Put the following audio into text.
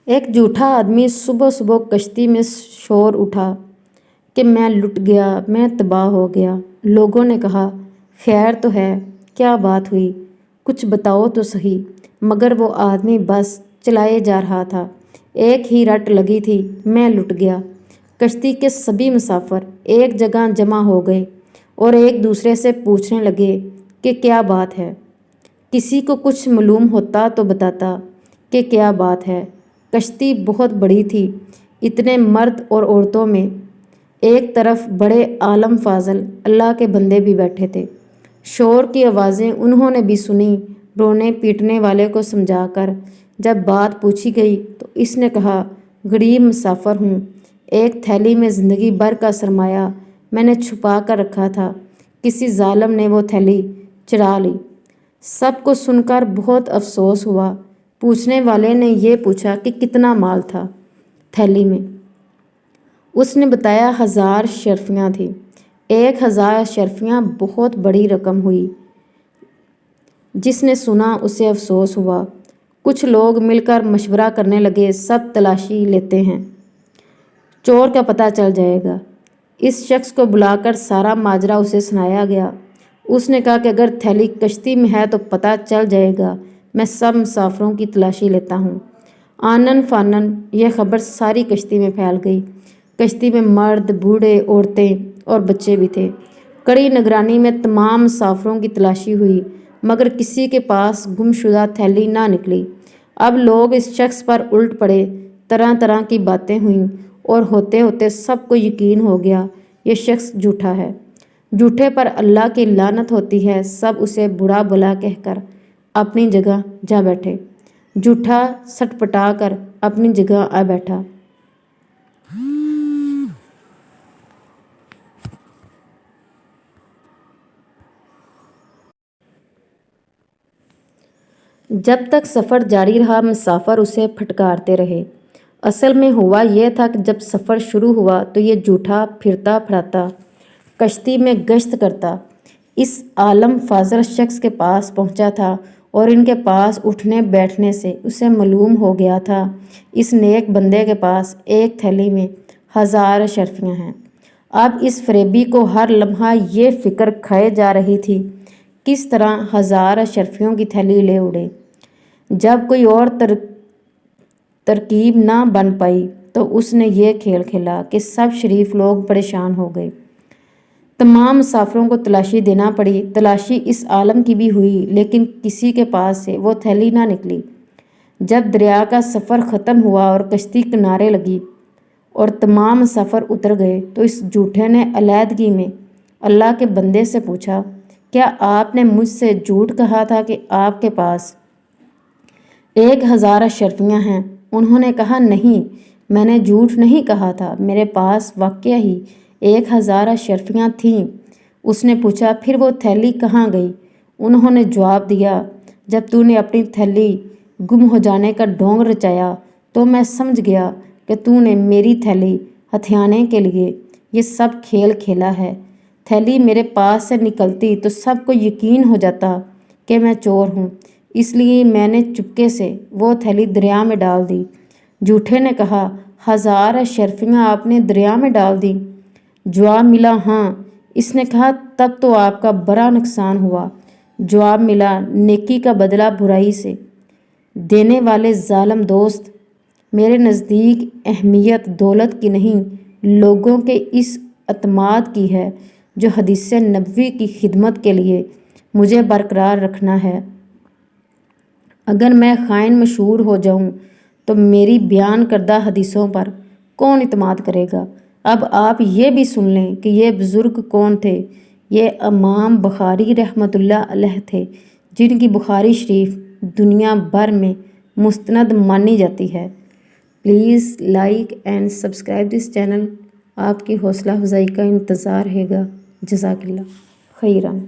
एक झूठा आदमी सुबह सुबह कश्ती में शोर उठा कि मैं लुट गया, मैं तबाह हो गया। लोगों ने कहा, खैर तो है, क्या बात हुई, कुछ बताओ तो सही। मगर वो आदमी बस चलाए जा रहा था। एक ही रट लगी थी, मैं लुट गया। कश्ती के सभी मुसाफिर एक जगह जमा हो गए और एक दूसरे से पूछने लगे कि क्या बात है। किसी को कुछ मालूम होता तो बताता कि क्या बात है। कश्ती बहुत बड़ी थी, इतने मर्द और औरतों में। एक तरफ बड़े आलम फाजल अल्लाह के बंदे भी बैठे थे। शोर की आवाज़ें उन्होंने भी सुनी। रोने पीटने वाले को समझाकर जब बात पूछी गई तो इसने कहा, गरीब मुसाफिर हूँ, एक थैली में ज़िंदगी भर का सरमाया मैंने छुपा कर रखा था, किसी जालिम ने वो थैली चुरा ली। सबको सुनकर बहुत अफसोस हुआ। पूछने वाले ने ये पूछा कि कितना माल था थैली में। उसने बताया 1000 शर्फियाँ थी। 1000 शर्फियाँ बहुत बड़ी रकम हुई। जिसने सुना उसे अफसोस हुआ। कुछ लोग मिलकर मशवरा करने लगे, सब तलाशी लेते हैं, चोर का पता चल जाएगा। इस शख्स को बुलाकर सारा माजरा उसे सुनाया गया। उसने कहा कि अगर थैली कश्ती में है तो पता चल जाएगा, मैं सब मुसाफिरों की तलाशी लेता हूँ। आनन फानन यह खबर सारी कश्ती में फैल गई। कश्ती में मर्द, बूढ़े, औरतें और बच्चे भी थे। कड़ी निगरानी में तमाम मुसाफिरों की तलाशी हुई, मगर किसी के पास गुमशुदा थैली ना निकली। अब लोग इस शख्स पर उलट पड़े, तरह तरह की बातें हुईं और होते होते सबको यकीन हो गया ये शख्स झूठा है। झूठे पर अल्लाह की लानत होती है। सब उसे बुरा भला कहकर अपनी जगह जा बैठे। झूठा सटपटा कर अपनी जगह आ बैठा। जब तक सफ़र जारी रहा मुसाफिर उसे फटकारते रहे। असल में हुआ यह था कि जब सफ़र शुरू हुआ तो ये झूठा फिरता फराता कश्ती में गश्त करता इस आलम फाजल शख्स के पास पहुंचा था और इनके पास उठने बैठने से उसे मालूम हो गया था इस नेक बंदे के पास एक थैली में 1000 शर्फियाँ हैं। अब इस फरेबी को हर लम्हा ये फ़िक्र खाए जा रही थी, किस तरह 1000 शर्फियों की थैली ले उड़े। जब कोई और तरकीब ना बन पाई तो उसने ये खेल खेला कि सब शरीफ लोग परेशान हो गए। तमाम मुसाफिरों को तलाशी देना पड़ी। तलाशी इस आलम की भी हुई, लेकिन किसी के पास से वो थैली ना निकली। जब दरिया का सफ़र ख़त्म हुआ और कश्ती किनारे लगी और तमाम मुसाफिर उतर गए तो इस झूठे ने अलहदगी में अल्लाह के बंदे से पूछा, क्या आपने मुझसे झूठ कहा था कि आपके पास 1000 शर्फियाँ हैं? उन्होंने कहा, नहीं, मैंने झूठ नहीं कहा था, मेरे पास वाकई ही 1000 शर्फियाँ थीं। उसने पूछा, फिर वो थैली कहाँ गई? उन्होंने जवाब दिया, जब तूने अपनी थैली गुम हो जाने का ढोंग रचाया तो मैं समझ गया कि तूने मेरी थैली हथियाने के लिए ये सब खेल खेला है। थैली मेरे पास से निकलती तो सबको यकीन हो जाता कि मैं चोर हूँ, इसलिए मैंने चुपके से वो थैली दरिया में डाल दी। झूठे ने कहा, 1000 शर्फियाँ आपने दरिया में डाल दी? जवाब मिला, हाँ। इसने कहा, तब तो आपका बड़ा नुकसान हुआ। जवाब मिला, नेकी का बदला बुराई से देने वाले जालिम दोस्त, मेरे नज़दीक अहमियत दौलत की नहीं, लोगों के इस अतमाद की है जो हदीस नबवी की खिदमत के लिए मुझे बरकरार रखना है। अगर मैं ख़ाइन मशहूर हो जाऊं तो मेरी बयान करदा हदीसों पर कौन इत्माद करेगा। अब आप ये भी सुन लें कि ये बुज़ुर्ग कौन थे। ये इमाम बुखारी रहमतुल्लाह अलैह थे, जिनकी बुखारी शरीफ दुनिया भर में मुस्तनद मानी जाती है। Please like and subscribe this channel. आपकी हौसला अफजाई का इंतज़ार रहेगा। जज़ाकल्लाह खैरन।